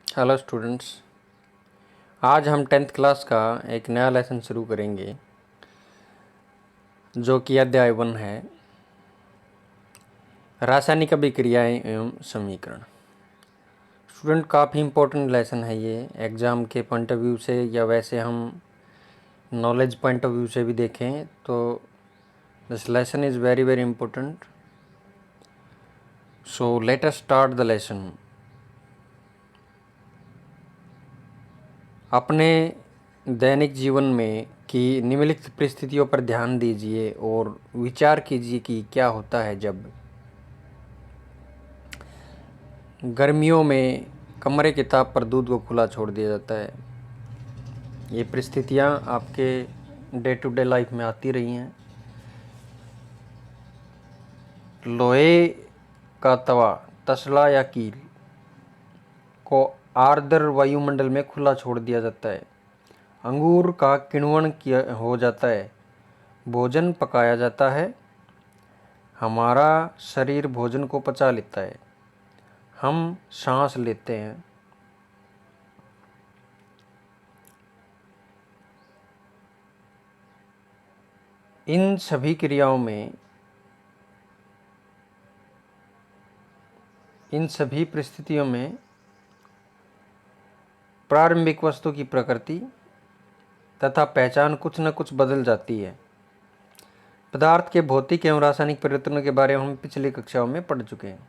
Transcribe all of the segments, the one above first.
Hello students, आज हम 10th class का एक नया लेसन शुरू करेंगे जो कि अध्याय 1 है, रासायनिक अभिक्रियाएं एवं समीकरण। स्टूडेंट, काफ़ी इम्पोर्टेंट लेसन है ये एग्ज़ाम के पॉइंट ऑफ व्यू से, या वैसे हम नॉलेज पॉइंट ऑफ व्यू से भी देखें तो this lesson is very very important. So let us start the lesson. अपने दैनिक जीवन में की निम्नलिखित परिस्थितियों पर ध्यान दीजिए और विचार कीजिए कि क्या होता है जब गर्मियों में कमरे के ताप पर दूध को खुला छोड़ दिया जाता है। ये परिस्थितियाँ आपके डे टू डे लाइफ में आती रही हैं। लोहे का तवा, तसला या कील को आर्द्र वायुमंडल में खुला छोड़ दिया जाता है। अंगूर का किण्वन किया हो जाता है। भोजन पकाया जाता है। हमारा शरीर भोजन को पचा लेता है। हम सांस लेते हैं। इन सभी क्रियाओं में, इन सभी परिस्थितियों में प्रारंभिक वस्तु की प्रकृति तथा पहचान कुछ न कुछ बदल जाती है। पदार्थ के भौतिक एवं रासायनिक परिवर्तनों के बारे में हम पिछली कक्षाओं में पढ़ चुके हैं।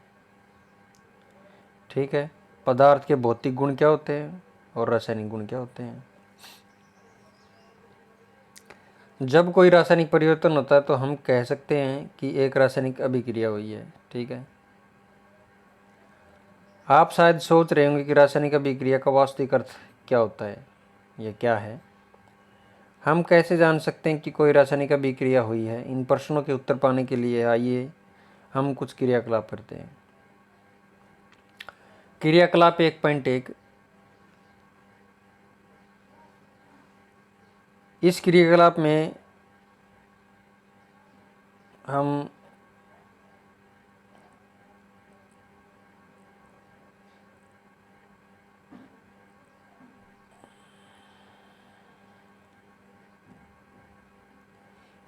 ठीक है, पदार्थ के भौतिक गुण क्या होते हैं और रासायनिक गुण क्या होते हैं। जब कोई रासायनिक परिवर्तन होता है तो हम कह सकते हैं कि एक रासायनिक अभिक्रिया हुई है। ठीक है, आप शायद सोच रहे होंगे कि रासायनिक अभिक्रिया का वास्तविक अर्थ क्या होता है, यह क्या है। हम कैसे जान सकते हैं कि कोई रासायनिक अभिक्रिया हुई है। इन प्रश्नों के उत्तर पाने के लिए आइए हम कुछ क्रियाकलाप करते हैं। क्रियाकलाप 1.1। इस क्रियाकलाप में हम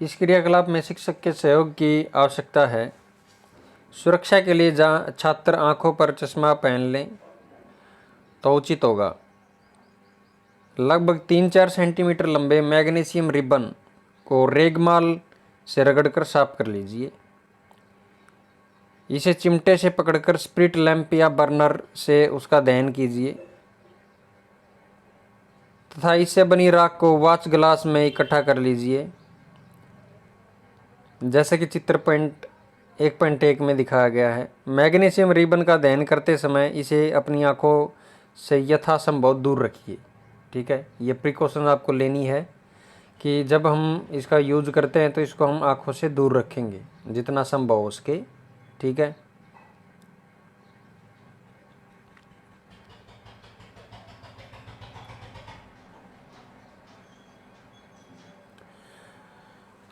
इस क्रियाकलाप में शिक्षक के सहयोग की आवश्यकता है। सुरक्षा के लिए जहाँ छात्र आंखों पर चश्मा पहन लें तो उचित होगा। लगभग 3-4 सेंटीमीटर लंबे मैग्नीशियम रिबन को रेगमाल से रगड़कर साफ कर लीजिए। इसे चिमटे से पकड़कर स्प्रिट लैंप या बर्नर से उसका दहन कीजिए तथा इससे बनी राख को वॉच ग्लास में इकट्ठा कर लीजिए, जैसे कि चित्र 1.1 में दिखाया गया है। मैग्नीशियम रिबन का दहन करते समय इसे अपनी आंखों से यथासंभव दूर रखिए। ठीक है, ये प्रिकॉशन आपको लेनी है कि जब हम इसका यूज करते हैं तो इसको हम आंखों से दूर रखेंगे जितना संभव हो सके। ठीक है,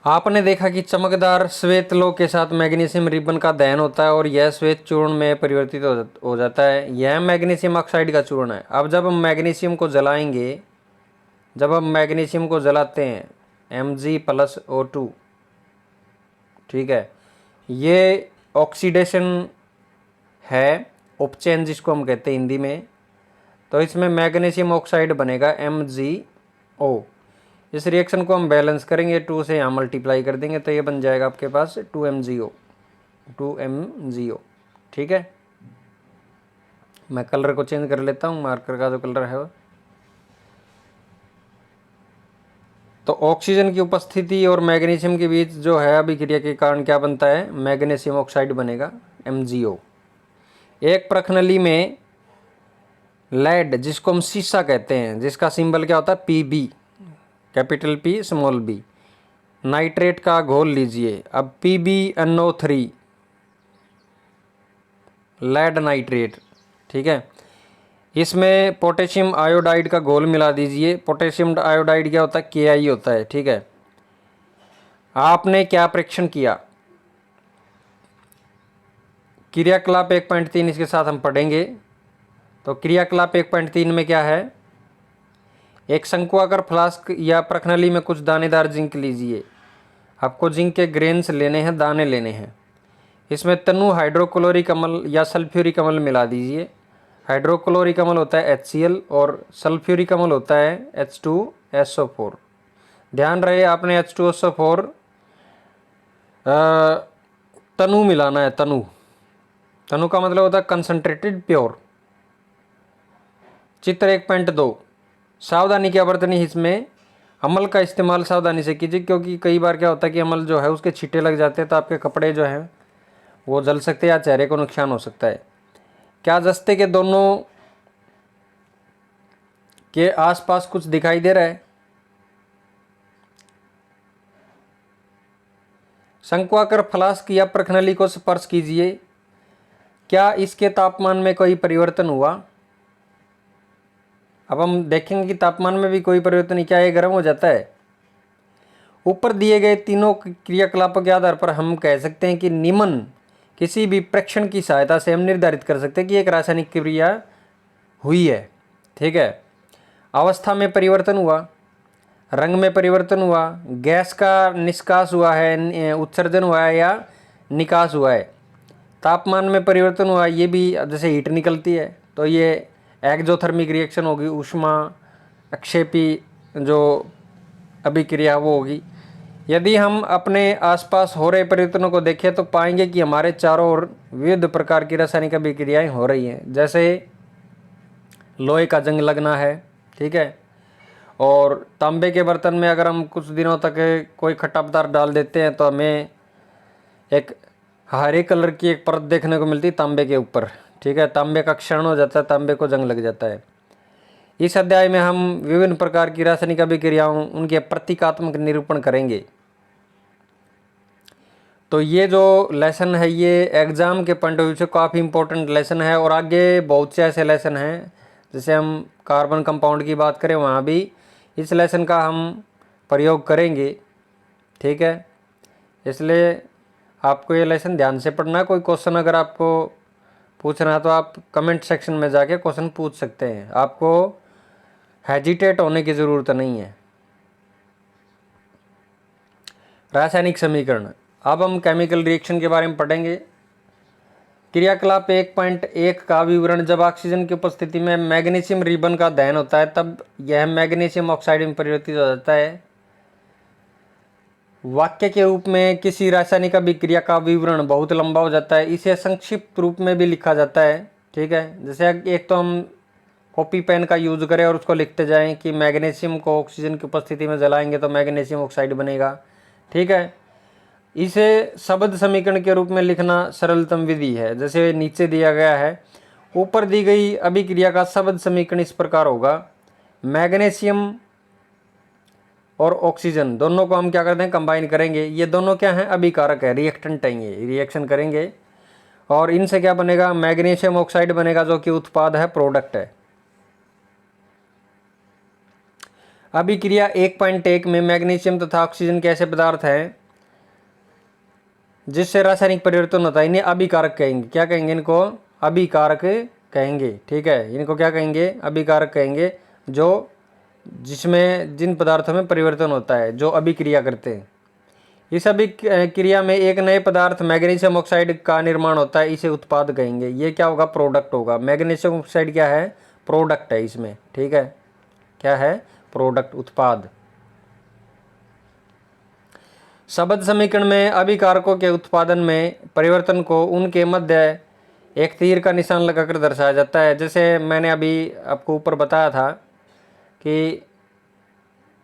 आपने देखा कि चमकदार श्वेत लोह के साथ मैग्नीशियम रिबन का दहन होता है और यह श्वेत चूर्ण में परिवर्तित हो जाता है। यह मैग्नीशियम ऑक्साइड का चूर्ण है। अब जब हम मैग्नीशियम को जलाएंगे, जब हम मैग्नीशियम को जलाते हैं Mg+O2, ठीक है, ये ऑक्सीडेशन है, उपचयन जिसको हम कहते हैं हिंदी में। तो इसमें मैग्नीशियम ऑक्साइड बनेगा MgO। इस रिएक्शन को हम बैलेंस करेंगे, 2 से यहाँ मल्टीप्लाई कर देंगे तो ये बन जाएगा आपके पास 2MgO। ठीक है, मैं कलर को चेंज कर लेता हूँ, मार्कर का जो कलर है वो। तो ऑक्सीजन की उपस्थिति और मैग्नीशियम के बीच जो है अभिक्रिया के कारण क्या बनता है, मैग्नीशियम ऑक्साइड बनेगा MgO। एक प्रखनली में लेड, जिसको हम शीशा कहते हैं, जिसका सिंबल क्या होता है Pb, capital P small b, nitrate का घोल लीजिए। अब PbNO3 लेड नाइट्रेट, ठीक है, इसमें पोटेशियम आयोडाइड का घोल मिला दीजिए। पोटेशियम आयोडाइड क्या होता है, KI होता है। ठीक है, आपने क्या परीक्षण किया। क्रियाकलाप 1.3 इसके साथ हम पढ़ेंगे। तो क्रियाकलाप 1.3 में क्या है, एक शंक्वाकार फ्लास्क या प्रखनली में कुछ दानेदार जिंक लीजिए। आपको जिंक के ग्रेन्स लेने हैं, दाने लेने हैं। इसमें तनु हाइड्रोक्लोरिक अम्ल या सल्फ्यूरिक अम्ल मिला दीजिए। हाइड्रोक्लोरिक अम्ल होता है HCl और सल्फ्यूरिक अम्ल होता है H2SO4। ध्यान रहे आपने H2SO4 तनु मिलाना है। तनु तनु का मतलब होता है कंसंट्रेटेड प्योर। चित्र 1.2, सावधानी क्या बरतनी इसमें, अमल का इस्तेमाल सावधानी से कीजिए, क्योंकि कई बार क्या होता है कि अमल जो है उसके छींटे लग जाते हैं तो आपके कपड़े जो हैं वो जल सकते हैं या चेहरे को नुकसान हो सकता है। क्या जस्ते के दोनों के आसपास कुछ दिखाई दे रहा है? शंक्वाकार फ्लास्क या प्रखनली को स्पर्श कीजिए। क्या इसके तापमान में कोई परिवर्तन हुआ? अब हम देखेंगे कि तापमान में भी कोई परिवर्तन नहीं, क्या ये गर्म हो जाता है? ऊपर दिए गए तीनों क्रियाकलापों के आधार पर हम कह सकते हैं कि निम्न किसी भी प्रेक्षण की सहायता से हम निर्धारित कर सकते हैं कि एक रासायनिक क्रिया हुई है। ठीक है, अवस्था में परिवर्तन हुआ, रंग में परिवर्तन हुआ, गैस का निष्कास हुआ है, उत्सर्जन हुआ है या निकास हुआ है, तापमान में परिवर्तन हुआ, ये भी जैसे हीट निकलती है तो ये एक्जोथर्मिक रिएक्शन होगी, ऊष्मा अक्षेपी जो अभिक्रिया वो होगी। यदि हम अपने आसपास हो रहे परिवर्तनों को देखें तो पाएंगे कि हमारे चारों ओर विविध प्रकार की रासायनिक अभिक्रियाएं हो रही हैं। जैसे लोहे का जंग लगना है, ठीक है, और तांबे के बर्तन में अगर हम कुछ दिनों तक कोई खट्टा पदार्थ डाल देते हैं तो हमें एक हरे कलर की एक परत देखने को मिलती है तांबे के ऊपर। ठीक है, तांबे का क्षरण हो जाता है, तांबे को जंग लग जाता है। इस अध्याय में हम विभिन्न प्रकार की रासायनिक अभिक्रियाओं, उनके प्रतीकात्मक निरूपण करेंगे। तो ये जो लेसन है ये एग्ज़ाम के पॉइंट ऑफ व्यू से काफ़ी इंपॉर्टेंट लेसन है, और आगे बहुत से ऐसे लेसन हैं, जैसे हम कार्बन कंपाउंड की बात करें वहाँ भी इस लेसन का हम प्रयोग करेंगे। ठीक है, इसलिए आपको ये लेसन ध्यान से पढ़ना। कोई क्वेश्चन अगर आपको पूछना है तो आप कमेंट सेक्शन में जाके क्वेश्चन पूछ सकते हैं, आपको हेजिटेट होने की ज़रूरत नहीं है। रासायनिक समीकरण, अब हम केमिकल रिएक्शन के बारे में पढ़ेंगे। क्रियाकलाप 1.1 का विवरण, जब ऑक्सीजन की उपस्थिति में मैग्नीशियम रिबन का दहन होता है तब यह मैग्नीशियम ऑक्साइड में परिवर्तित हो जाता है। वाक्य के रूप में किसी रासायनिक अभिक्रिया का विवरण बहुत लंबा हो जाता है, इसे संक्षिप्त रूप में भी लिखा जाता है। ठीक है, जैसे एक तो हम कॉपी पेन का यूज करें और उसको लिखते जाएं कि मैग्नीशियम को ऑक्सीजन की उपस्थिति में जलाएंगे तो मैग्नीशियम ऑक्साइड बनेगा। ठीक है, इसे शब्द समीकरण के रूप में लिखना सरलतम विधि है, जैसे नीचे दिया गया है। ऊपर दी गई अभिक्रिया का शब्द समीकरण इस प्रकार होगा, मैग्नीशियम और ऑक्सीजन दोनों को हम क्या करते हैं, कंबाइन करेंगे। ये दोनों क्या हैं, अभिकारक है, रिएक्टेंट हैं, ये रिएक्शन करेंगे और इनसे क्या बनेगा, मैग्नीशियम ऑक्साइड बनेगा, जो कि उत्पाद है, प्रोडक्ट है। अभिक्रिया 1.1 में मैग्नीशियम तथा ऑक्सीजन के ऐसे पदार्थ हैं जिससे रासायनिक परिवर्तन होता है, इन्हें अभिकारक कहेंगे। क्या कहेंगे, इनको अभिकारक कहेंगे। ठीक है, इनको क्या कहेंगे, अभिकारक कहेंगे, जो जिसमें जिन पदार्थों में परिवर्तन होता है, जो अभिक्रिया करते हैं। इस अभिक्रिया में एक नए पदार्थ मैग्नीशियम ऑक्साइड का निर्माण होता है, इसे उत्पाद कहेंगे। ये क्या होगा, प्रोडक्ट होगा। मैग्नीशियम ऑक्साइड क्या है, प्रोडक्ट है इसमें। ठीक है, क्या है, प्रोडक्ट, उत्पाद। शब्द समीकरण में अभिकारकों के उत्पादन में परिवर्तन को उनके मध्य एक तीर का निशान लगाकर दर्शाया जाता है। जैसे मैंने अभी आपको ऊपर बताया था कि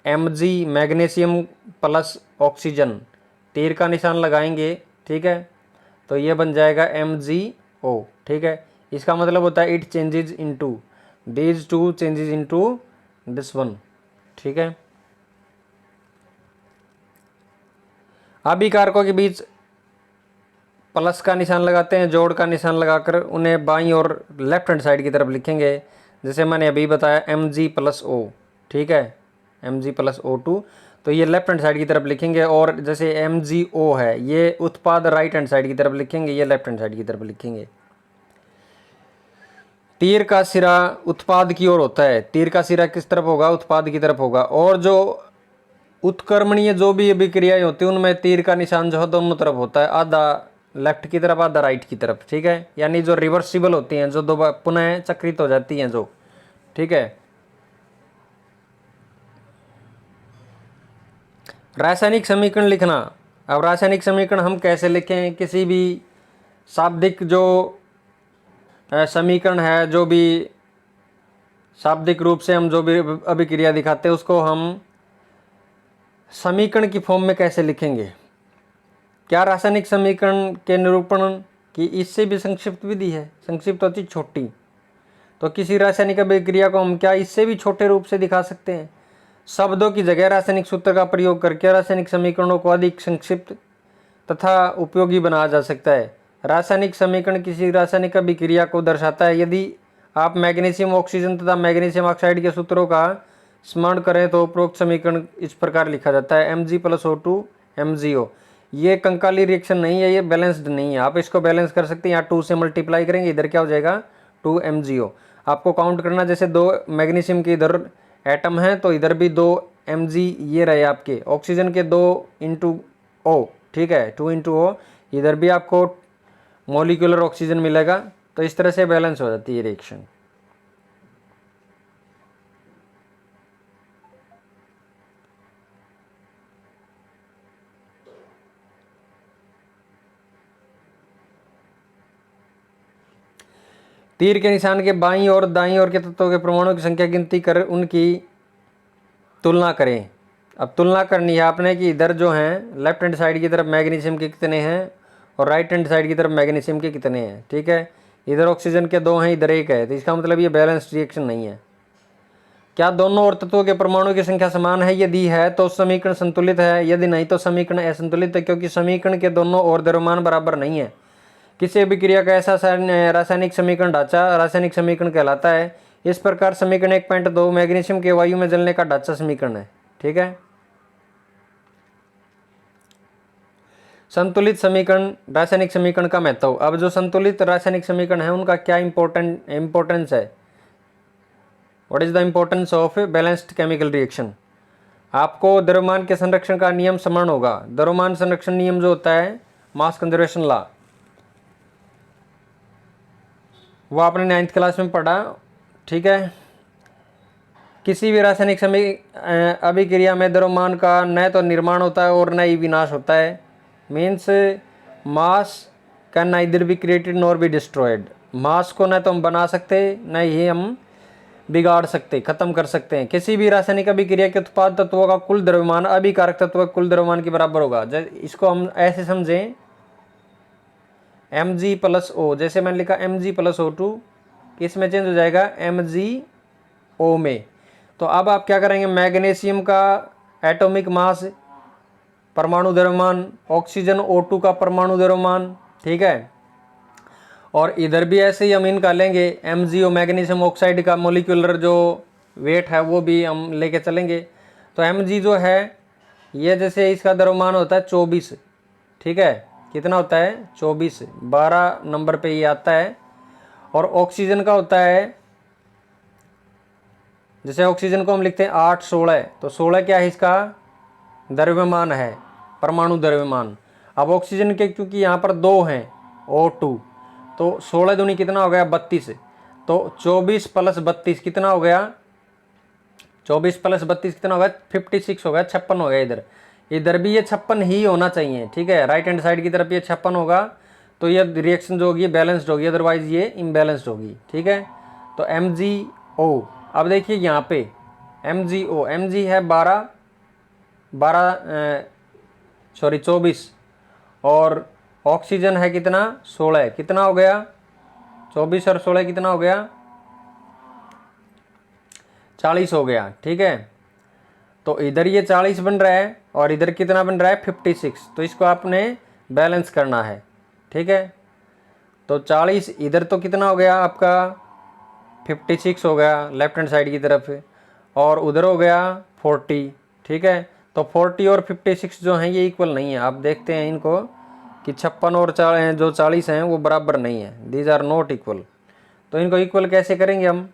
Mg मैग्नीशियम प्लस ऑक्सीजन, तीर का निशान लगाएंगे। ठीक है, तो ये बन जाएगा MgO। ठीक है, इसका मतलब होता है it changes into, these two changes into this one. ठीक है, अभिकारकों के बीच प्लस का निशान लगाते हैं, जोड़ का निशान लगाकर उन्हें बाईं और लेफ्ट हैंड साइड की तरफ लिखेंगे। जैसे मैंने अभी बताया Mg+O। ठीक है, Mg+O2, तो ये लेफ्ट हैंड साइड की तरफ लिखेंगे, और जैसे MgO है ये उत्पाद राइट हैंड साइड की तरफ लिखेंगे, ये लेफ्ट हैंड साइड की तरफ लिखेंगे। तीर का सिरा उत्पाद की ओर होता है, तीर का सिरा किस तरफ होगा, उत्पाद की तरफ होगा। और जो उत्क्रमणीय जो भी अभिक्रियाएं होती हैं उनमें तीर का निशान जो है दोनों तरफ होता है, आधा लेफ्ट की तरफ आधा राइट की तरफ, ठीक है। यानी जो रिवर्सिबल होती हैं, जो दो बार पुनः चक्रित हो जाती हैं जो, ठीक है। रासायनिक समीकरण लिखना। अब रासायनिक समीकरण हम कैसे लिखें, किसी भी शाब्दिक जो समीकरण है, जो भी शाब्दिक रूप से हम जो भी अभिक्रिया दिखाते हैं उसको हम समीकरण की फॉर्म में कैसे लिखेंगे। क्या रासायनिक समीकरण के निरूपण की इससे भी संक्षिप्त विधि है, संक्षिप्त होती छोटी, तो किसी रासायनिक अभिक्रिया को हम क्या इससे भी छोटे रूप से दिखा सकते हैं। शब्दों की जगह रासायनिक सूत्र का प्रयोग करके रासायनिक समीकरणों को अधिक संक्षिप्त तथा उपयोगी बनाया जा सकता है। रासायनिक समीकरण किसी रासायनिक अभिक्रिया को दर्शाता है। यदि आप मैग्नीशियम ऑक्सीजन तथा मैग्नीशियम ऑक्साइड के सूत्रों का स्मरण करें तो उपरोक्त समीकरण इस प्रकार लिखा जाता है, Mg+O2 MgO। ये कंकाली रिएक्शन नहीं है, ये बैलेंस्ड नहीं है। आप इसको बैलेंस कर सकते हैं, यहाँ 2 से मल्टीप्लाई करेंगे, इधर क्या हो जाएगा 2 MgO। आपको काउंट करना, जैसे 2 मैग्नीशियम के इधर एटम हैं तो इधर भी 2 Mg ये रहे आपके, ऑक्सीजन के 2 इंटू O, ठीक है, 2 इंटू O, इधर भी आपको मोलिकुलर ऑक्सीजन मिलेगा। तो इस तरह से बैलेंस हो जाती है रिएक्शन। तीर के निशान के बाईं और दाईं ओर के तत्वों के परमाणुओं की संख्या गिनती कर उनकी तुलना करें। अब तुलना करनी है आपने कि इधर जो हैं लेफ्ट हैंड साइड की तरफ मैग्नीशियम के कितने हैं और राइट हैंड साइड की तरफ मैग्नीशियम के कितने हैं, ठीक है। इधर ऑक्सीजन के 2 हैं, इधर 1 है, तो इसका मतलब ये बैलेंस्ड रिएक्शन नहीं है। क्या दोनों और तत्वों के परमाणुओं की संख्या समान है, यदि है तो समीकरण संतुलित है, यदि नहीं तो समीकरण असंतुलित है, क्योंकि समीकरण के दोनों ओर द्रव्यमान बराबर नहीं है। किसी भी क्रिया का ऐसा रासायनिक समीकरण ढांचा रासायनिक समीकरण कहलाता है। इस प्रकार समीकरण 1.2 मैग्नीशियम के वायु में जलने का ढांचा समीकरण है, ठीक है। संतुलित समीकरण रासायनिक समीकरण का महत्व। अब जो संतुलित रासायनिक समीकरण है उनका क्या इंपॉर्टेंस है, what is the importance of balanced chemical reaction. आपको द्रव्यमान के संरक्षण का नियम स्मरण होगा। द्रव्यमान संरक्षण नियम जो होता है मास कंजर्वेशन लॉ, वो आपने 9th क्लास में पढ़ा, ठीक है। किसी भी रासायनिक अभिक्रिया में द्रव्यमान का न तो निर्माण होता है और न ही विनाश होता है। Means mass can neither be created nor be destroyed. Mass को न तो हम बना सकते न ही हम बिगाड़ सकते, खत्म कर सकते हैं। किसी भी रासायनिक अभिक्रिया के उत्पाद तत्वों का कुल द्रव्यमान अभिकारक तत्व के कुल द्रव्यमान के बराबर होगा। इसको हम ऐसे समझें Mg+O, जैसे मैंने लिखा Mg+O2, इसमें चेंज हो जाएगा MgO में। तो अब आप क्या करेंगे, मैग्नीशियम का एटॉमिक मास परमाणु द्रव्यमान, ऑक्सीजन O2 का परमाणु द्रव्यमान, ठीक है। और इधर भी ऐसे ही हम इनका लेंगे, MgO मैग्नीशियम ऑक्साइड का मोलिकुलर जो वेट है वो भी हम लेके चलेंगे। तो Mg जो है ये, जैसे इसका द्रव्यमान होता है 24, ठीक है, कितना होता है 24, 12 नंबर पे ये आता है। और ऑक्सीजन का होता है, जैसे ऑक्सीजन को हम लिखते हैं 8, 16, तो 16 क्या है इसका द्रव्यमान है, परमाणु द्रव्यमान। अब ऑक्सीजन के क्योंकि यहाँ पर 2 हैं O2, तो 16 दूनी कितना हो गया 32, तो 24 + 32 कितना हो गया, 24 + 32 कितना हो गया 56 हो गया, 56 हो गया। इधर भी ये 56 ही होना चाहिए, ठीक है। राइट हैंड साइड की तरफ ये 56 होगा तो ये रिएक्शन जो होगी बैलेंस्ड होगी, अदरवाइज ये इम्बैलेंस्ड होगी, ठीक है। तो MgO, अब देखिए यहाँ पे MgO, Mg है 24 और ऑक्सीजन है कितना 16, कितना हो गया 24 और 16 कितना हो गया 40 हो गया, ठीक है। तो इधर ये 40 बन रहा है और इधर कितना बन रहा है 56, तो इसको आपने बैलेंस करना है, ठीक है। तो 40 इधर तो कितना हो गया आपका 56 हो गया लेफ्ट हैंड साइड की तरफ, और उधर हो गया 40, ठीक है। तो 40 और 56 जो हैं ये इक्वल नहीं है। आप देखते हैं इनको कि 56 और जो 40 हैं वो बराबर नहीं है, दीज आर नॉट इक्वल। तो इनको इक्वल कैसे करेंगे हम?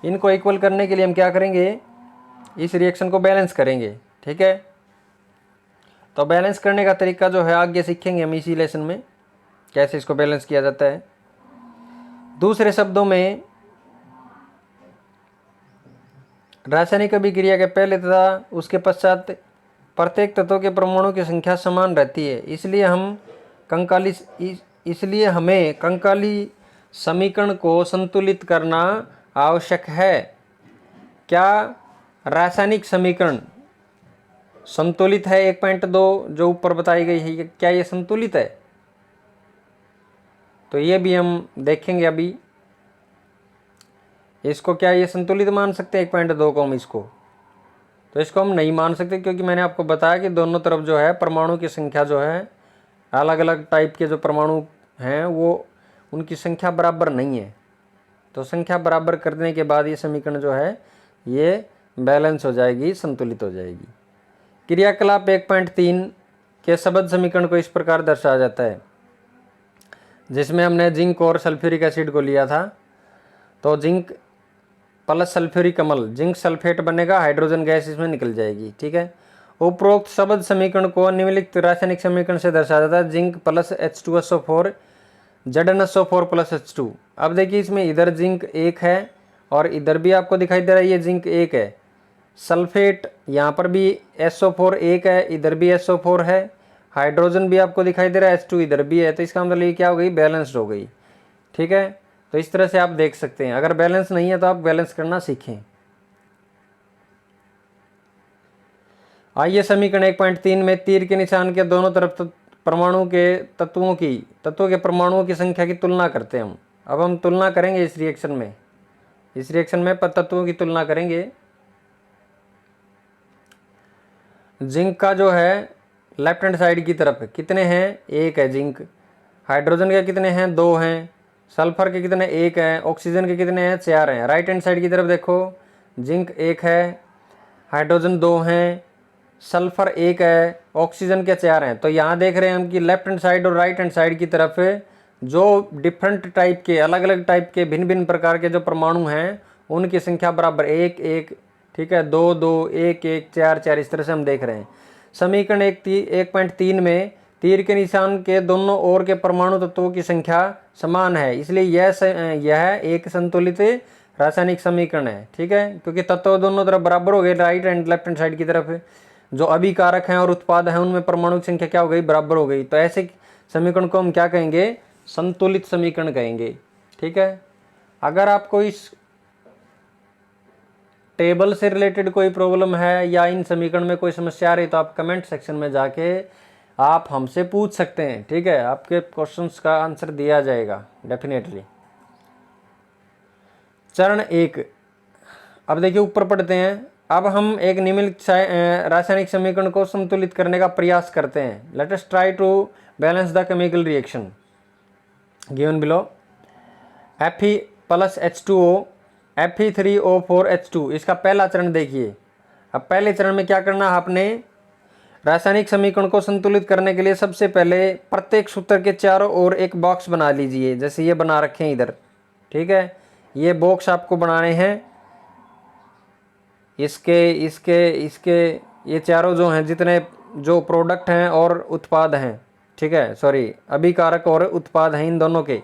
इनको इक्वल करने के लिए हम क्या करेंगे, इस रिएक्शन को बैलेंस करेंगे। ठीक है, तो बैलेंस करने का तरीका जो है आगे सीखेंगे हम इसी लेसन में, कैसे इसको बैलेंस किया जाता है। दूसरे शब्दों में, रासायनिक अभिक्रिया के पहले तथा उसके पश्चात प्रत्येक तत्व के परमाणु की संख्या समान रहती है, इसलिए हमें कंकाली समीकरण को संतुलित करना आवश्यक है। क्या रासायनिक समीकरण संतुलित है? 1.2 जो ऊपर बताई गई है, क्या ये संतुलित है? तो ये भी हम देखेंगे अभी। इसको क्या ये संतुलित मान सकते हैं 1.2 को हम? इसको तो इसको हम नहीं मान सकते, क्योंकि मैंने आपको बताया कि दोनों तरफ जो है परमाणु की संख्या जो है, अलग अलग टाइप के जो परमाणु हैं वो उनकी संख्या बराबर नहीं है। तो संख्या बराबर करने के बाद ये समीकरण जो है ये बैलेंस हो जाएगी, संतुलित हो जाएगी। क्रियाकलाप 1.3 के शब्द समीकरण को इस प्रकार दर्शाया जाता है, जिसमें हमने जिंक और सल्फ्यूरिक एसिड को लिया था। तो जिंक प्लस सल्फ्यूरिक अम्ल, जिंक सल्फेट बनेगा, हाइड्रोजन गैस इसमें निकल जाएगी। ठीक है, उपरोक्त शब्द समीकरण को निम्नलिखित रासायनिक समीकरण से दर्शाया जाता है। Zinc plus H2SO4 ZnSO4 plus H2। अब देखिए इसमें इधर जिंक 1 है और इधर भी आपको दिखाई दे रहा है ये जिंक 1 है। सल्फेट यहाँ पर भी SO4 1 है, इधर भी SO4 है, हाइड्रोजन भी आपको दिखाई दे रहा है, H2 इधर भी है। तो इसका मतलब ये क्या हो गई, बैलेंस्ड हो गई। ठीक है, तो इस तरह से आप देख सकते हैं। अगर बैलेंस नहीं है तो आप बैलेंस करना सीखें। आइए समीकरण 1.3 में तीर के निशान के दोनों तरफ परमाणु के तत्वों के परमाणुओं की संख्या की तुलना करते हैं हम। अब हम तुलना करेंगे इस रिएक्शन में तत्वों की तुलना करेंगे। जिंक का जो है लेफ्ट हैंड साइड की तरफ कितने हैं, 1 है जिंक। हाइड्रोजन के कितने हैं, 2 हैं। सल्फर के कितने, 1 है। ऑक्सीजन के कितने हैं, 4 हैं। राइट हैंड साइड की तरफ देखो, जिंक 1 है, हाइड्रोजन 2 हैं, सल्फर 1 है, ऑक्सीजन के 4 हैं। तो यहाँ देख रहे हैं हम कि लेफ्ट हैंड साइड और राइट हैंड साइड की तरफ जो डिफरेंट टाइप के, अलग अलग टाइप के, भिन्न भिन्न प्रकार के जो परमाणु हैं उनकी संख्या बराबर 1 1, ठीक है, 2 2, 1 1, 4 4, इस तरह से हम देख रहे हैं। समीकरण 1.3 में तीर के निशान के दोनों ओर के परमाणु तत्वों की संख्या समान है, इसलिए यह एक संतुलित रासायनिक समीकरण है। ठीक है, क्योंकि तत्व दोनों तरफ बराबर हो गए, right and left hand side की तरफ जो अभिकारक हैं और उत्पाद हैं उनमें परमाणु की संख्या क्या हो गई, बराबर हो गई। तो ऐसे समीकरण को हम क्या कहेंगे, संतुलित समीकरण कहेंगे। ठीक है, अगर आपको इस टेबल से रिलेटेड कोई प्रॉब्लम है या इन समीकरण में कोई समस्या आ रही तो आप कमेंट सेक्शन में जाके आप हमसे पूछ सकते हैं। ठीक है, आपके क्वेश्चंस का आंसर दिया जाएगा डेफिनेटली। चरण 1, अब देखिए ऊपर पढ़ते हैं। अब हम एक निम्नलिखित रासायनिक समीकरण को संतुलित करने का प्रयास करते हैं। Let us try to balance the chemical reaction given below. Fe plus H2O Fe3O4H2, इसका पहला चरण देखिए। अब पहले चरण में क्या करना है आपने, रासायनिक समीकरण को संतुलित करने के लिए सबसे पहले प्रत्येक सूत्र के चारों ओर एक बॉक्स बना लीजिए, जैसे ये बना रखे हैं इधर। ठीक है, ये बॉक्स आपको बनाने हैं, इसके इसके इसके ये चारों जो हैं, जितने जो प्रोडक्ट हैं और उत्पाद हैं, ठीक है, सॉरी अभिकारक और उत्पाद हैं इन दोनों के,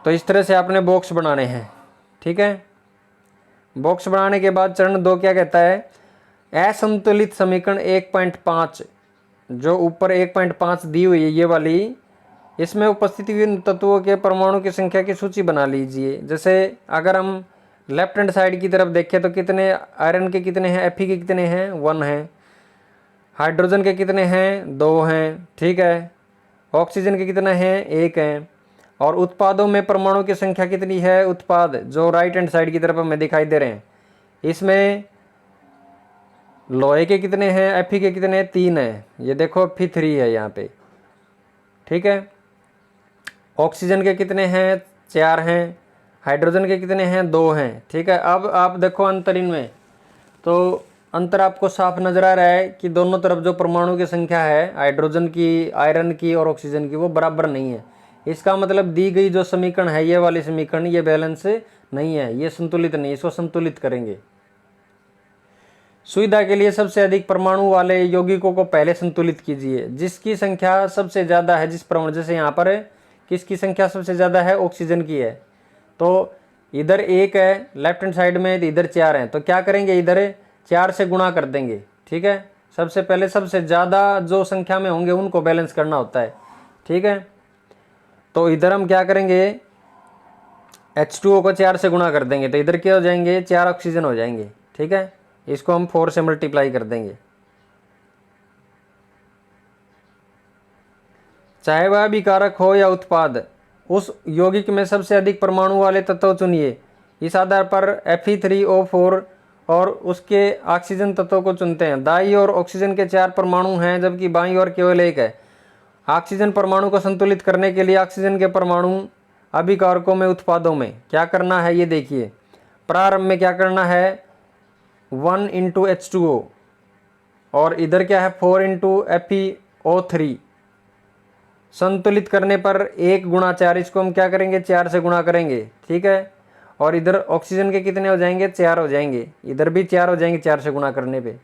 तो इस तरह से आपने बॉक्स बनाने हैं। ठीक है, बॉक्स बनाने के बाद चरण 2 क्या कहता है, असंतुलित समीकरण 1.5, जो ऊपर 1.5 दी हुई है ये वाली, इसमें उपस्थित विभिन्न तत्वों के परमाणु की संख्या की सूची बना लीजिए। जैसे अगर हम लेफ्ट हैंड साइड की तरफ देखें तो कितने आयरन के कितने हैं, Fe के कितने हैं, 1 हैं। हाइड्रोजन के कितने हैं, 2 हैं। ठीक है, ऑक्सीजन के कितने हैं, 1 हैं। और उत्पादों में परमाणु की संख्या कितनी है, उत्पाद जो राइट हैंड साइड की तरफ हमें दिखाई दे रहे हैं, इसमें लोहे के कितने हैं, Fe के कितने, 3 हैं। ये देखो Fe3 है यहाँ पे। ठीक है, ऑक्सीजन के कितने हैं, 4 हैं। हाइड्रोजन के कितने हैं, 2 हैं। ठीक है, अब आप देखो अंतर इनमें, तो अंतर आपको साफ नजर आ रहा है कि दोनों तरफ जो परमाणु की संख्या है हाइड्रोजन की, आयरन की और ऑक्सीजन की, वो बराबर नहीं है। इसका मतलब दी गई जो समीकरण है ये वाली समीकरण ये बैलेंस नहीं है, ये संतुलित नहीं, इसको संतुलित करेंगे। सुविधा के लिए सबसे अधिक परमाणु वाले यौगिकों को पहले संतुलित कीजिए। जिसकी संख्या सबसे ज्यादा है, जिस परमाणु, जैसे यहाँ पर किसकी संख्या सबसे ज्यादा है, ऑक्सीजन की है, तो इधर 1 है लेफ्ट हैंड साइड में, इधर 4 है, तो क्या करेंगे, इधर 4 से गुणा कर देंगे। ठीक है, सबसे पहले सबसे ज्यादा जो संख्या में होंगे उनको बैलेंस करना होता है। ठीक है, तो इधर हम क्या करेंगे, H2O को 4 से गुणा कर देंगे, तो इधर क्या हो जाएंगे, 4 ऑक्सीजन हो जाएंगे। ठीक है, इसको हम 4 से मल्टीप्लाई कर देंगे। चाहे वह अभिकारक हो या उत्पाद, उस यौगिक में सबसे अधिक परमाणु वाले तत्व चुनिए। इस आधार पर Fe3O4 और उसके ऑक्सीजन तत्व को चुनते हैं। दाईं ओर ऑक्सीजन के 4 परमाणु हैं, जबकि बाईं ओर केवल 1 है। ऑक्सीजन परमाणु को संतुलित करने के लिए ऑक्सीजन के परमाणु अभिकारकों में, उत्पादों में क्या करना है, ये देखिए। प्रारंभ में क्या करना है, 1 × H2O, और इधर क्या है, 4 × FeO3। संतुलित करने पर 1 × 4, इसको हम क्या करेंगे, 4 से गुणा करेंगे। ठीक है, और इधर ऑक्सीजन के कितने हो जाएंगे, 4 हो जाएंगे, इधर भी 4 हो जाएंगे 4 से गुणा करने पे।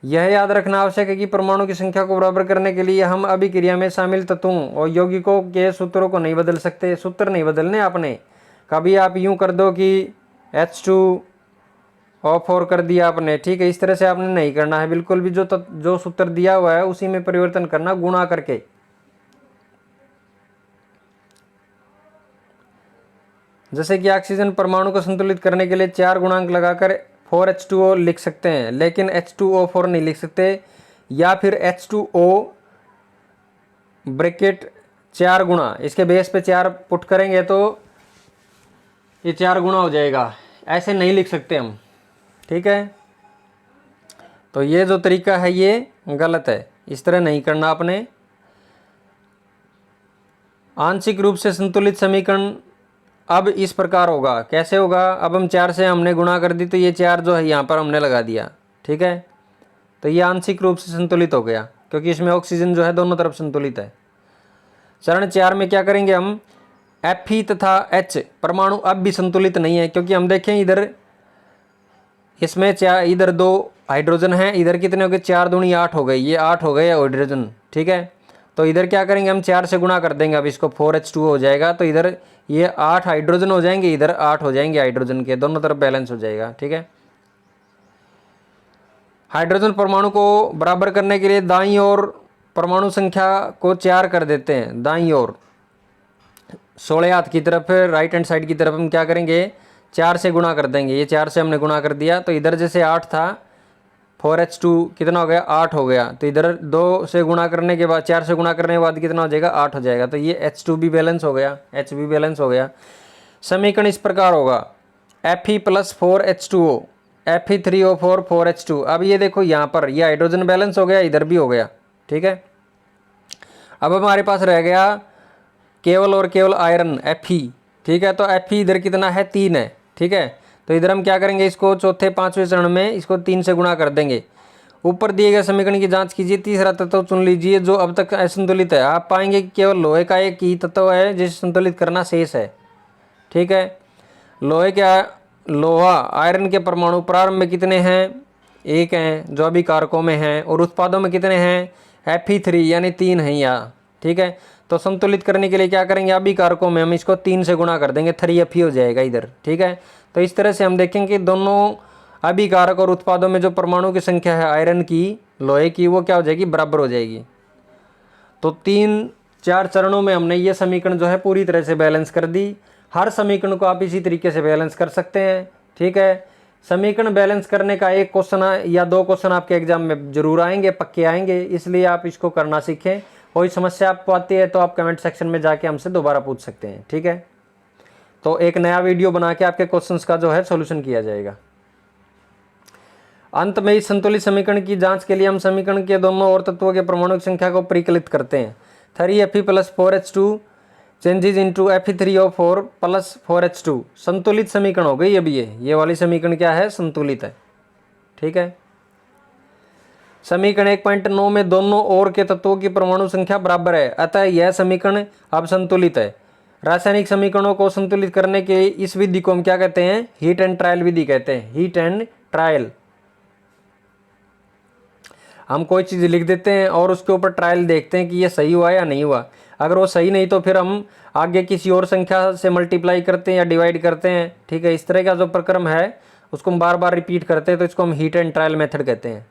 यह याद रखना आवश्यक है कि परमाणु की संख्या को बराबर करने के लिए हम अभिक्रिया में शामिल तत्वों और यौगिकों के सूत्रों को नहीं बदल सकते। सूत्र नहीं बदलने आपने। कभी आप यूं कर दो कि H2O4 कर दिया आपने, ठीक है, इस तरह से आपने नहीं करना है बिल्कुल भी। जो सूत्र दिया हुआ है उसी में परिवर्तन करना, गुणा करके। जैसे कि ऑक्सीजन परमाणु को संतुलित करने के लिए 4 गुणांक लगाकर 4H2O लिख सकते हैं, लेकिन H2O4 नहीं लिख सकते। या फिर H2O ब्रैकेट 4 गुणा, इसके बेस पे 4 पुट करेंगे तो ये 4 गुणा हो जाएगा, ऐसे नहीं लिख सकते हम। ठीक है, तो ये जो तरीका है ये गलत है, इस तरह नहीं करना आपने। आंशिक रूप से संतुलित समीकरण अब इस प्रकार होगा। कैसे होगा, अब हम 4 से हमने गुणा कर दी, तो ये 4 जो है यहाँ पर हमने लगा दिया। ठीक है, तो ये आंशिक रूप से संतुलित हो गया, क्योंकि इसमें ऑक्सीजन जो है दोनों तरफ संतुलित है। चरण 4 में क्या करेंगे हम, Fe तथा H परमाणु अब भी संतुलित नहीं है, क्योंकि हम देखें इधर इसमें इधर 2 हाइड्रोजन हैं, इधर कितने हो गए, 4 दूनी 8 हो गए, ये 8 हो गए हाइड्रोजन। ठीक है, तो इधर क्या करेंगे हम, 4 से गुणा कर देंगे, अब इसको 4H2O हो जाएगा, तो इधर ये 8 हाइड्रोजन हो जाएंगे, इधर 8 हो जाएंगे हाइड्रोजन के, दोनों तरफ बैलेंस हो जाएगा। ठीक है, हाइड्रोजन परमाणु को बराबर करने के लिए दाईं ओर परमाणु संख्या को 4 कर देते हैं। दाईं ओर 16 हाथ की तरफ, राइट हैंड साइड की तरफ हम क्या करेंगे, 4 से गुणा कर देंगे। ये 4 से हमने गुणा कर दिया, तो इधर जैसे 8 था, 4H2 कितना हो गया, 8 हो गया, तो इधर 2 से गुणा करने के बाद, 4 से गुणा करने के बाद कितना हो जाएगा, 8 हो जाएगा, तो ये H2 भी बैलेंस हो गया, H भी बैलेंस हो गया। समीकरण इस प्रकार होगा, Fe + 4H2O, Fe3O4 4H2। अब ये देखो यहाँ पर ये हाइड्रोजन बैलेंस हो गया, इधर भी हो गया। ठीक है, अब हमारे पास रह गया केवल और केवल आयरन Fe। ठीक है, तो Fe इधर कितना है, 3 है। ठीक है, तो इधर हम क्या करेंगे, इसको चौथे 5वें चरण में इसको 3 से गुणा कर देंगे। ऊपर दिए गए समीकरण की जांच कीजिए, तीसरा तत्व चुन लीजिए जो अब तक असंतुलित है। आप पाएंगे कि केवल लोहे का एक ही तत्व है जिसे संतुलित करना शेष है। ठीक है, लोहा आयरन के परमाणु प्रारंभ में कितने हैं, 1 हैं जो अभी कारकों में हैं, और उत्पादों में कितने हैं, Fe3 यानी 3 हैं यहाँ। ठीक है, तो संतुलित करने के लिए क्या करेंगे, अभी कारकों में हम इसको 3 से गुणा कर देंगे, 3Fe हो जाएगा इधर। ठीक है, तो इस तरह से हम देखेंगे कि दोनों अभिकारक और उत्पादों में जो परमाणु की संख्या है आयरन की, लोहे की, वो क्या हो जाएगी, बराबर हो जाएगी। तो 3-4 चरणों में हमने ये समीकरण जो है पूरी तरह से बैलेंस कर दी। हर समीकरण को आप इसी तरीके से बैलेंस कर सकते हैं। ठीक है, समीकरण बैलेंस करने का 1 क्वेश्चन या 2 क्वेश्चन आपके एग्जाम में जरूर आएंगे, पक्के आएंगे, इसलिए आप इसको करना सीखें। कोई समस्या आपको आती है तो आप कमेंट सेक्शन में जाके हमसे दोबारा पूछ सकते हैं। ठीक है, तो एक नया वीडियो बना के आपके क्वेश्चंस का जो है सॉल्यूशन किया जाएगा। अंत में इस संतुलित समीकरण की जांच के लिए हम समीकरण के दोनों और तत्वों के परमाणु की संख्या को परिकलित करते हैं। 3Fe + 4H2 changes into Fe3O4 + 4H2 संतुलित समीकरण हो गई। अब ये वाली समीकरण क्या है, संतुलित है। ठीक है, समीकरण 1.9 में दोनों ओर के तत्वों की परमाणु संख्या बराबर है, अतः यह समीकरण अब संतुलित है। रासायनिक समीकरणों को संतुलित करने के इस विधि को हम क्या कहते हैं? हीट एंड ट्रायल विधि कहते हैं। Heat and trial. हम कोई चीज़ लिख देते हैं और उसके ऊपर ट्रायल देखते हैं कि ये सही हुआ या नहीं हुआ। अगर वो सही नहीं तो फिर हम आगे किसी और संख्या से मल्टीप्लाई करते हैं या डिवाइड करते हैं। ठीक है, इस तरह का जो प्रक्रम है उसको हम बार बार रिपीट करते हैं, तो इसको हम हीट एंड ट्रायल मेथड कहते हैं।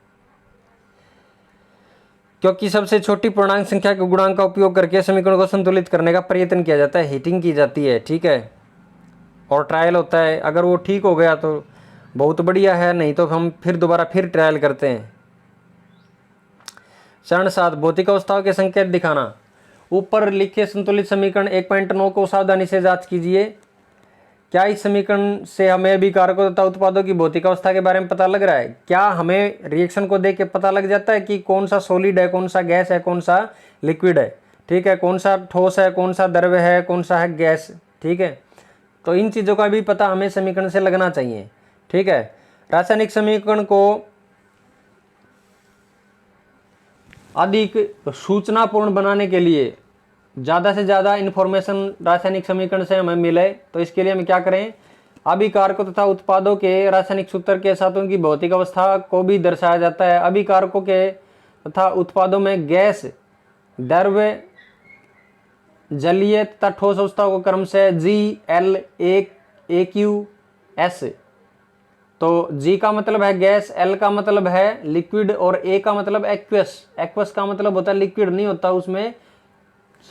क्योंकि सबसे छोटी पूर्णांक संख्या के गुणांक का उपयोग करके समीकरण को संतुलित करने का प्रयत्न किया जाता है, हीटिंग की जाती है। ठीक है, और ट्रायल होता है। अगर वो ठीक हो गया तो बहुत बढ़िया है, नहीं तो हम फिर दोबारा ट्रायल करते हैं। चरण 7, भौतिक अवस्थाओं के संकेत दिखाना। ऊपर लिखे संतुलित समीकरण 1.9 को सावधानी से जांच कीजिए। क्या इस समीकरण से हमें अभिकारकों तथा उत्पादों की भौतिक अवस्था के बारे में पता लग रहा है? क्या हमें रिएक्शन को देख के पता लग जाता है कि कौन सा सॉलिड है, कौन सा गैस है, कौन सा लिक्विड है? ठीक है, कौन सा ठोस है, कौन सा द्रव्य है, कौन सा है गैस? ठीक है, तो इन चीज़ों का भी पता हमें समीकरण से लगना चाहिए। ठीक है, रासायनिक समीकरण को अधिक सूचनापूर्ण बनाने के लिए ज़्यादा से ज़्यादा इन्फॉर्मेशन रासायनिक समीकरण से हमें मिले, तो इसके लिए हम क्या करें? अभिकारकों तथा उत्पादों के रासायनिक सूत्र के साथ उनकी भौतिक अवस्था को भी दर्शाया जाता है। अभिकारकों के तथा उत्पादों में गैस, द्रव्य, जलीय तथा ठोस अवस्था को क्रम से G, L, AQ, S। तो G का मतलब है गैस, L का मतलब है लिक्विड और A का मतलब एक्वस। एक्वस का मतलब होता है लिक्विड नहीं होता, उसमें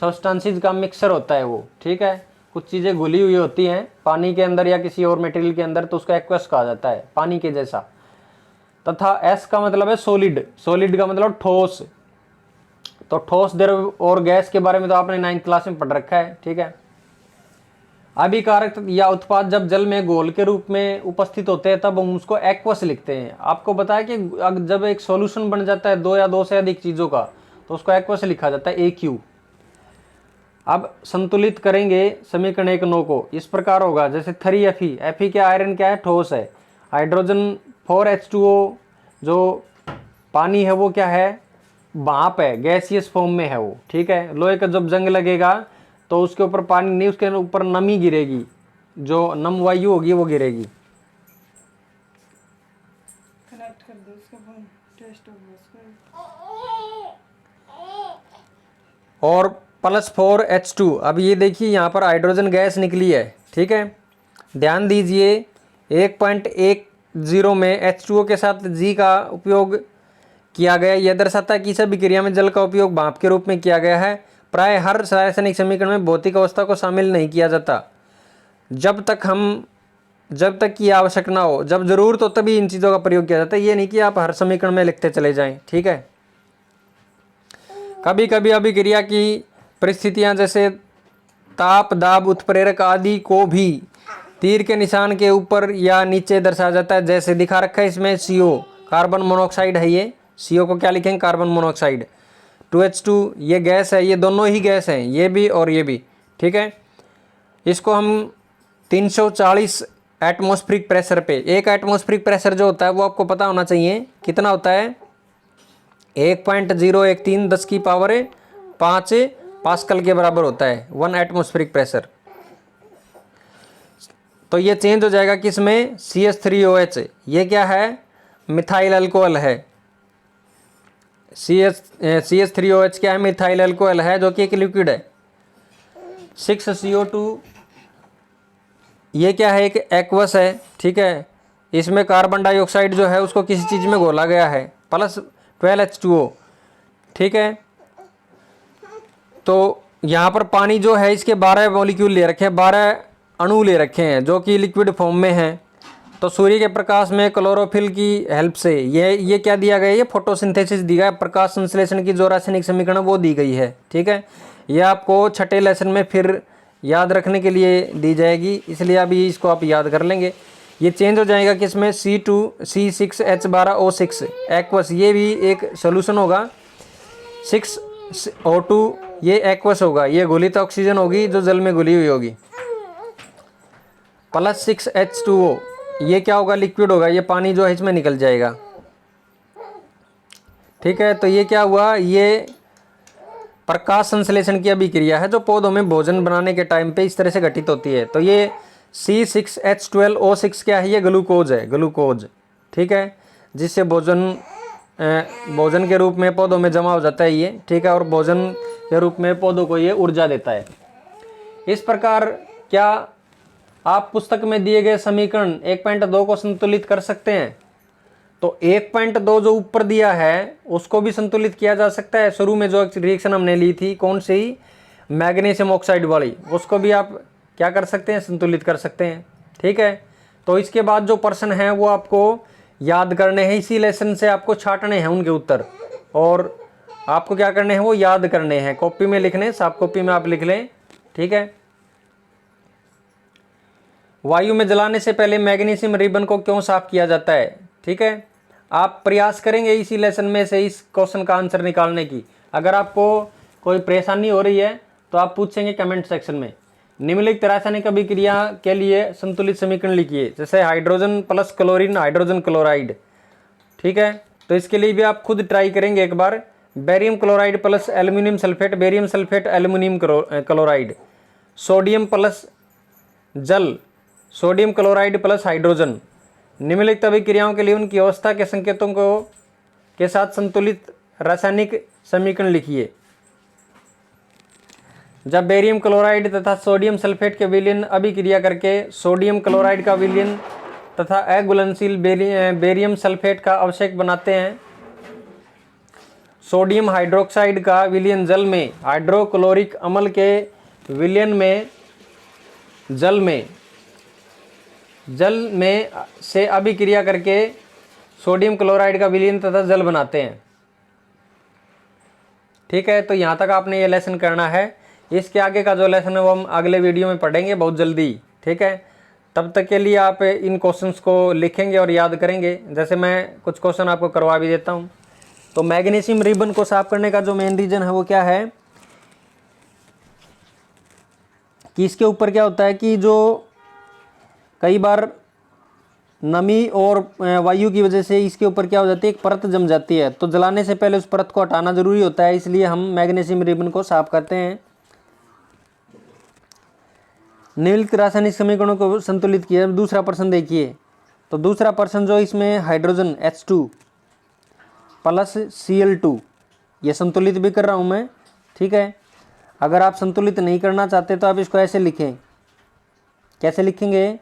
सब्सटेंसेस का मिक्सर होता है वो। ठीक है, कुछ चीज़ें घुली हुई होती हैं पानी के अंदर या किसी और मटेरियल के अंदर, तो उसको एक्वस कहा जाता है, पानी के जैसा। तथा S का मतलब है सॉलिड। सॉलिड का मतलब ठोस। तो ठोस, द्रव और गैस के बारे में तो आपने 9th क्लास में पढ़ रखा है। ठीक है, अभिकारक या उत्पाद जब जल में घोल के रूप में उपस्थित होते हैं तब हम उसको एक्वस लिखते हैं। आपको बताया कि जब एक सॉल्यूशन बन जाता है दो या दो से अधिक चीज़ों का, तो उसको एक्वस लिखा जाता है, AQ। अब संतुलित करेंगे समीकरण 1.9 को, इस प्रकार होगा जैसे 3Fe। Fe क्या? आयरन क्या है? ठोस है। हाइड्रोजन 4H2O जो पानी है वो क्या है? भाप है, गैसियस फॉर्म में है वो। ठीक है, लोहे का जब जंग लगेगा तो उसके ऊपर पानी नहीं, उसके ऊपर नमी गिरेगी, जो नम वायु होगी वो गिरेगी। कनेक्ट कर दो उसका फोन, टेस्ट होगा उसका। और +4H2। अब ये देखिए यहाँ पर हाइड्रोजन गैस निकली है। ठीक है, ध्यान दीजिए 1.10 में H2O के साथ G का उपयोग किया गया। यह दर्शाता है कि इस अभिक्रिया में जल का उपयोग भाप के रूप में किया गया है। प्राय हर रासायनिक समीकरण में भौतिक अवस्था को शामिल नहीं किया जाता जब तक कि आवश्यक ना हो। जब जरूरत हो तभी इन चीज़ों का प्रयोग किया जाता है। ये नहीं कि आप हर समीकरण में लिखते चले जाएं। ठीक है, कभी कभी अभिक्रिया की परिस्थितियां जैसे ताप, दाब, उत्प्रेरक आदि को भी तीर के निशान के ऊपर या नीचे दर्शाया जाता है, जैसे दिखा रखा है इसमें। CO कार्बन मोनोऑक्साइड है। ये CO को क्या लिखेंगे? Carbon monoxide. 2H2 ये गैस है, ये दोनों ही गैस हैं, ये भी और ये भी। ठीक है, इसको हम 340 एटमॉस्फेरिक प्रेशर पे, एक एटमॉस्फेरिक प्रेशर जो होता है वो आपको पता होना चाहिए कितना होता है? 1.013 10⁵ पास्कल के बराबर होता है 1 एटमॉस्फेरिक प्रेशर। तो ये चेंज हो जाएगा किसमें? CH3OH। ये क्या है? मिथाइल अल्कोहल है। CH3OH क्या है? मिथाइल अल्कोहल है, जो कि एक लिक्विड है। 6CO2 ये क्या है? एक एक्वस है। ठीक है, इसमें कार्बन डाइऑक्साइड जो है उसको किसी चीज़ में घोला गया है, +12H2O। ठीक है, तो यहाँ पर पानी जो है इसके 12 मॉलिक्यूल ले रखे हैं, 12 अणु ले रखे हैं जो कि लिक्विड फॉर्म में हैं। तो सूर्य के प्रकाश में क्लोरोफिल की हेल्प से ये क्या दिया गया है? ये फोटोसिंथेसिस दिया है। प्रकाश संश्लेषण की जो रासायनिक समीकरण वो दी गई है। ठीक है, ये आपको छठे लेसन में फिर याद रखने के लिए दी जाएगी, इसलिए अभी इसको आप याद कर लेंगे। ये चेंज हो जाएगा किसमें? C2C6H12O6 aqueous. ये भी एक सोल्यूशन होगा। 6O2 ये एक्वस होगा, ये घुलित ऑक्सीजन होगी जो जल में घुली हुई होगी। +6H2O ये क्या होगा? लिक्विड होगा, ये पानी जो है इसमें निकल जाएगा। ठीक है, तो ये क्या हुआ, ये प्रकाश संश्लेषण की अभिक्रिया है जो पौधों में भोजन बनाने के टाइम पे इस तरह से घटित होती है। तो ये C6H12O6 क्या है, ये ग्लूकोज है, ग्लूकोज। ठीक है, जिससे भोजन के रूप में पौधों में जमा हो जाता है ये। ठीक है, और भोजन के रूप में पौधों को ये ऊर्जा देता है। इस प्रकार क्या आप पुस्तक में दिए गए समीकरण 1.2 को संतुलित कर सकते हैं? तो 1.2 जो ऊपर दिया है उसको भी संतुलित किया जा सकता है। शुरू में जो रिएक्शन हमने ली थी, कौन सी, मैग्नीशियम ऑक्साइड वाली, उसको भी आप क्या कर सकते हैं, संतुलित कर सकते हैं। ठीक है, तो इसके बाद जो प्रश्न हैं वो आपको याद करने हैं, इसी लेसन से आपको छांटने हैं उनके उत्तर, और आपको क्या करने हैं, वो याद करने हैं, कॉपी में लिखने, साफ कॉपी में आप लिख लें। ठीक है, वायु में जलाने से पहले मैग्नीशियम रिबन को क्यों साफ किया जाता है? ठीक है, आप प्रयास करेंगे इसी लेसन में से इस क्वेश्चन का आंसर निकालने की। अगर आपको कोई परेशानी हो रही है तो आप पूछेंगे कमेंट सेक्शन में। निम्नलिखित रासायनिक अभिक्रिया के लिए संतुलित समीकरण लिखिए, जैसे hydrogen plus chlorine, hydrogen chloride. ठीक है, तो इसके लिए भी आप खुद ट्राई करेंगे एक बार। Barium chloride plus aluminium sulphate, barium sulphate aluminium chloride. Sodium plus जल, सोडियम क्लोराइड प्लस हाइड्रोजन। निम्नलिखित अभिक्रियाओं के लिए उनकी अवस्था के संकेतों को के साथ संतुलित रासायनिक समीकरण लिखिए। जब बेरियम क्लोराइड तथा सोडियम सल्फेट के विलयन अभिक्रिया करके सोडियम क्लोराइड का विलयन तथा अघुलनशील बेरियम सल्फेट का अवशेष बनाते हैं, सोडियम हाइड्रोक्साइड का विलयन जल में हाइड्रोक्लोरिक अम्ल के विलयन में जल में से अभिक्रिया करके सोडियम क्लोराइड का विलयन तथा जल बनाते हैं। ठीक है, तो यहाँ तक आपने ये लेसन करना है। इसके आगे का जो लेसन है वो हम अगले वीडियो में पढ़ेंगे बहुत जल्दी। ठीक है, तब तक के लिए आप इन क्वेश्चंस को लिखेंगे और याद करेंगे। जैसे मैं कुछ क्वेश्चन आपको करवा भी देता हूँ। तो मैग्नीशियम रिबन को साफ करने का जो मेन रीजन है वो क्या है कि इसके ऊपर क्या होता है कि जो कई बार नमी और वायु की वजह से इसके ऊपर क्या हो जाती है, एक परत जम जाती है। तो जलाने से पहले उस परत को हटाना जरूरी होता है, इसलिए हम मैग्नीशियम रिबन को साफ करते हैं। निम्नलिखित रासायनिक समीकरणों को संतुलित किया। दूसरा प्रश्न देखिए, तो दूसरा प्रश्न जो इसमें हाइड्रोजन H2 प्लस Cl2, ये संतुलित भी कर रहा हूँ मैं। ठीक है, अगर आप संतुलित नहीं करना चाहते तो आप इसको ऐसे लिखें, कैसे लिखेंगे,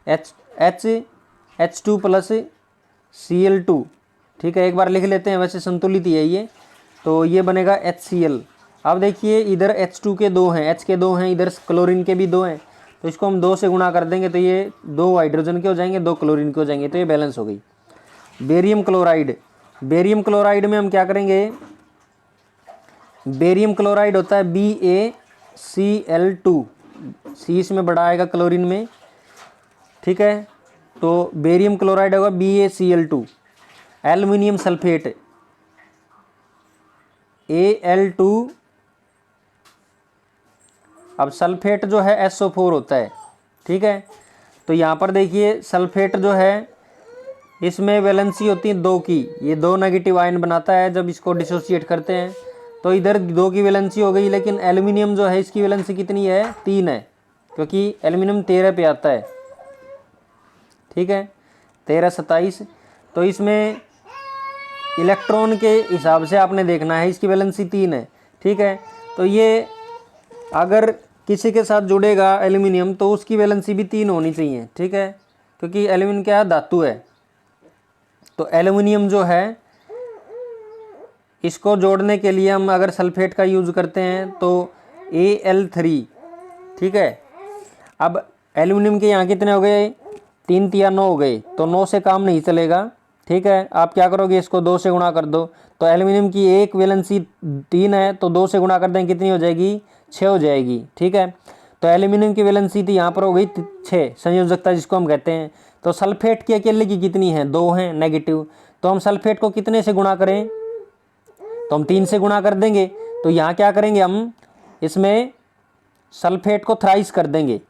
H2 प्लस Cl2। ठीक है, एक बार लिख लेते हैं, वैसे संतुलित ही है ये, तो ये बनेगा HCl। अब देखिए इधर H2 के 2 हैं, H के 2 हैं, इधर क्लोरीन के भी 2 हैं, तो इसको हम 2 से गुणा कर देंगे तो ये 2 हाइड्रोजन के हो जाएंगे, 2 क्लोरीन के हो जाएंगे, तो ये बैलेंस हो गई। बेरियम क्लोराइड, बेरियम क्लोराइड में हम क्या करेंगे, बेरियम क्लोराइड होता है BaCl2, सी इसमें बड़ा आएगा क्लोरीन में। ठीक है, तो बेरियम क्लोराइड होगा BaCl2। एल्युमिनियम सल्फेट Al2, अब सल्फेट जो है SO4 होता है। ठीक है, तो यहाँ पर देखिए सल्फेट जो है इसमें वैलेंसी होती है 2 की, ये 2 नेगेटिव आयन बनाता है जब इसको डिसोसिएट करते हैं, तो इधर 2 की वैलेंसी हो गई। लेकिन एल्युमिनियम जो है इसकी वैलेंसी कितनी है, 3 है, क्योंकि एल्युमिनियम 13 पे आता है। ठीक है, 13 27, तो इसमें इलेक्ट्रॉन के हिसाब से आपने देखना है, इसकी वैलेंसी 3 है। ठीक है, तो ये अगर किसी के साथ जुड़ेगा एल्युमिनियम तो उसकी वैलेंसी भी 3 होनी चाहिए। ठीक है, क्योंकि एल्युमिनियम क्या है, धातु है। तो एल्युमिनियम जो है इसको जोड़ने के लिए हम अगर सल्फेट का यूज़ करते हैं तो Al3। ठीक है, अब एल्युमिनियम के यहाँ कितने हो गए, 3 3 9 हो गए, तो 9 से काम नहीं चलेगा। ठीक है, आप क्या करोगे, इसको 2 से गुणा कर दो, तो एल्युमिनियम की एक वैलेंसी 3 है, तो 2 से गुणा कर देंगे कितनी हो जाएगी, 6 हो जाएगी। ठीक है, तो एल्युमिनियम की वैलेंसी थी यहाँ पर हो गई 6, संयोजकता जिसको हम कहते हैं। तो सल्फेट की अकेले की कितनी है, 2 हैं नेगेटिव, तो हम सल्फेट को कितने से गुणा करें, तो हम 3 से गुणा कर देंगे। तो यहाँ क्या करेंगे, हम इसमें सल्फेट को थ्राइस कर देंगे,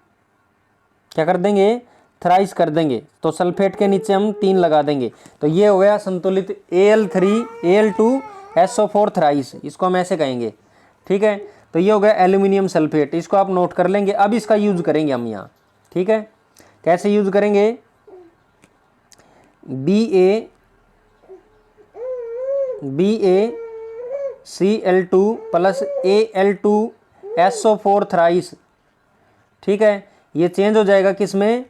क्या कर देंगे, थ्राइस कर देंगे तो सल्फेट के नीचे हम 3 लगा देंगे, तो ये हो गया संतुलित Al3Al2SO4 थ्राइस, इसको हम ऐसे कहेंगे। ठीक है, तो ये हो गया एल्यूमिनियम सल्फेट, इसको आप नोट कर लेंगे। अब इसका यूज करेंगे हम यहाँ। ठीक है, कैसे यूज करेंगे, BaCl2 प्लस Al2SO4 थ्राइस। ठीक है, ये चेंज हो जाएगा किस में,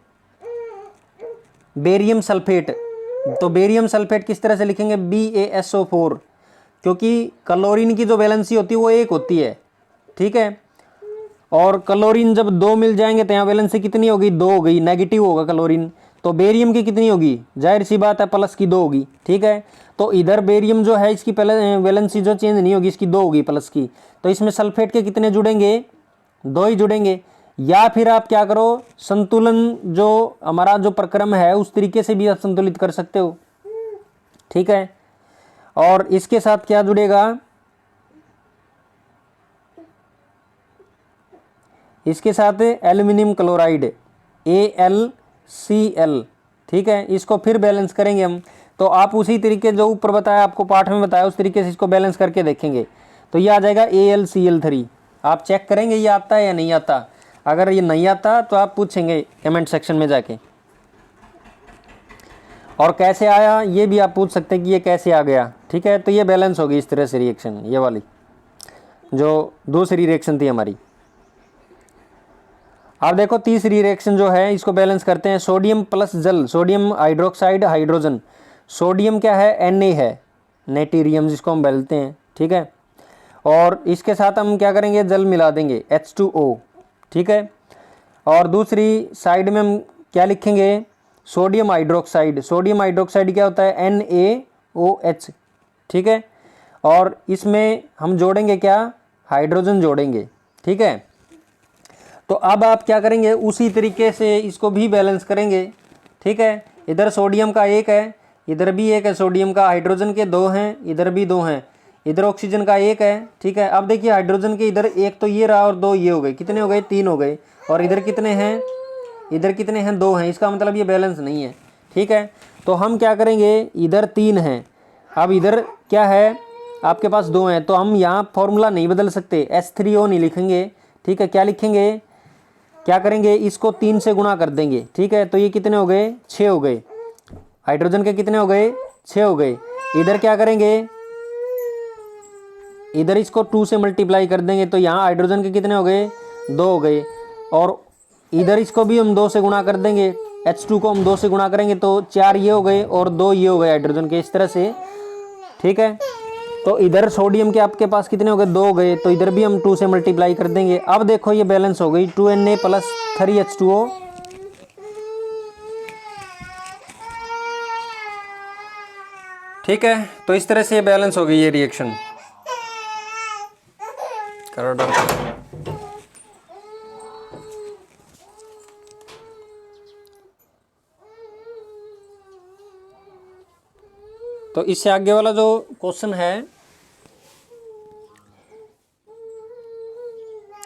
बेरियम सल्फेट। तो बेरियम सल्फेट किस तरह से लिखेंगे, BaSO4, क्योंकि क्लोरीन की जो वैलेंसी होती है वो 1 होती है। ठीक है, और क्लोरीन जब 2 मिल जाएंगे तो यहाँ वैलेंसी कितनी होगी, 2 हो गई, नेगेटिव होगा क्लोरीन। तो बेरियम की कितनी होगी, जाहिर सी बात है प्लस की 2 होगी। ठीक है, तो इधर बेरियम जो है इसकी पहले वैलेंसी जो चेंज नहीं होगी, इसकी 2 होगी प्लस की, तो इसमें सल्फेट के कितने जुड़ेंगे, 2 ही जुड़ेंगे। या फिर आप क्या करो, संतुलन जो हमारा जो प्रक्रम है उस तरीके से भी आप संतुलित कर सकते हो। ठीक है, और इसके साथ क्या जुड़ेगा, इसके साथ एल्यूमिनियम क्लोराइड AlCl। ठीक है, इसको फिर बैलेंस करेंगे हम, तो आप उसी तरीके जो ऊपर बताया, आपको पाठ में बताया, उस तरीके से इसको बैलेंस करके देखेंगे, तो ये आ जाएगा AlCl3। आप चेक करेंगे ये आता है या नहीं आता। अगर ये नहीं आता तो आप पूछेंगे कमेंट सेक्शन में जाके, और कैसे आया ये भी आप पूछ सकते हैं कि ये कैसे आ गया। ठीक है, तो ये बैलेंस होगी इस तरह से रिएक्शन, ये वाली जो दूसरी रिएक्शन थी हमारी। अब देखो तीसरी रिएक्शन जो है, इसको बैलेंस करते हैं, सोडियम प्लस जल, सोडियम हाइड्रोक्साइड हाइड्रोजन। सोडियम क्या है, Na है, नेटीरियम जिसको हम बोलते हैं। ठीक है, और इसके साथ हम क्या करेंगे, जल मिला देंगे H2O। ठीक है, और दूसरी साइड में हम क्या लिखेंगे, सोडियम हाइड्रोक्साइड। सोडियम हाइड्रोक्साइड क्या होता है, NaOH। ठीक है, और इसमें हम जोड़ेंगे क्या, हाइड्रोजन जोड़ेंगे। ठीक है, तो अब आप क्या करेंगे, उसी तरीके से इसको भी बैलेंस करेंगे। ठीक है, इधर सोडियम का 1 है, इधर भी 1 है सोडियम का, हाइड्रोजन के 2 हैं, इधर भी 2 हैं, इधर ऑक्सीजन का 1 है। ठीक है, अब देखिए हाइड्रोजन के इधर 1 तो ये रहा और 2 ये हो गए, कितने हो गए, 3 हो गए, और इधर कितने हैं, इधर कितने हैं, 2 हैं, इसका मतलब ये बैलेंस नहीं है। ठीक है, तो हम क्या करेंगे, इधर 3 हैं, अब इधर क्या है, आपके पास 2 हैं, तो हम यहाँ फॉर्मूला नहीं बदल सकते, H3O नहीं लिखेंगे। ठीक है, क्या लिखेंगे, क्या करेंगे, इसको 3 से गुणा कर देंगे। ठीक है, तो ये कितने हो गए, 6 हो गए, हाइड्रोजन के कितने हो गए, 6 हो गए। इधर क्या करेंगे, इधर इसको 2 से मल्टीप्लाई कर देंगे, तो यहाँ हाइड्रोजन के कितने हो गए, 2 हो गए, और इधर इसको भी हम 2 से गुणा कर देंगे, H2 को हम 2 से गुणा करेंगे तो 4 ये हो गए और 2 ये हो गए हाइड्रोजन के, इस तरह से। ठीक है, तो इधर सोडियम के आपके पास कितने हो गए, 2 हो गए, तो इधर भी हम 2 से मल्टीप्लाई कर देंगे। अब देखो ये बैलेंस हो गई, 2Na प्लस 3H2O। ठीक है, तो इस तरह से ये बैलेंस हो गई ये रिएक्शन। करो डॉक्टर। तो इससे आगे वाला जो क्वेश्चन है,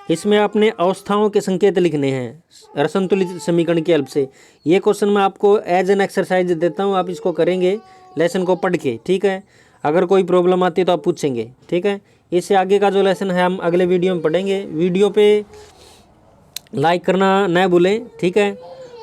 इसमें आपने अवस्थाओं के संकेत लिखने हैं असंतुलित समीकरण की हेल्प से। ये क्वेश्चन मैं आपको एज एन एक्सरसाइज देता हूँ, आप इसको करेंगे लेसन को पढ़ के। ठीक है, अगर कोई प्रॉब्लम आती है तो आप पूछेंगे। ठीक है, इससे आगे का जो लेसन है हम अगले वीडियो में पढ़ेंगे। वीडियो पे लाइक करना न भूलें। ठीक है,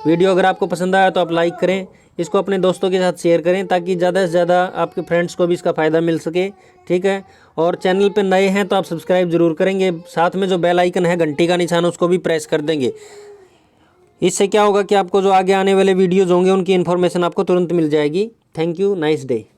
वीडियो अगर आपको पसंद आया तो आप लाइक करें, इसको अपने दोस्तों के साथ शेयर करें ताकि ज़्यादा से ज़्यादा आपके फ्रेंड्स को भी इसका फ़ायदा मिल सके। ठीक है, और चैनल पे नए हैं तो आप सब्सक्राइब जरूर करेंगे, साथ में जो बेल आइकन है घंटी का निशान उसको भी प्रेस कर देंगे। इससे क्या होगा कि आपको जो आगे आने वाले वीडियोज़ होंगे उनकी इन्फॉर्मेशन आपको तुरंत मिल जाएगी। Thank you, nice day.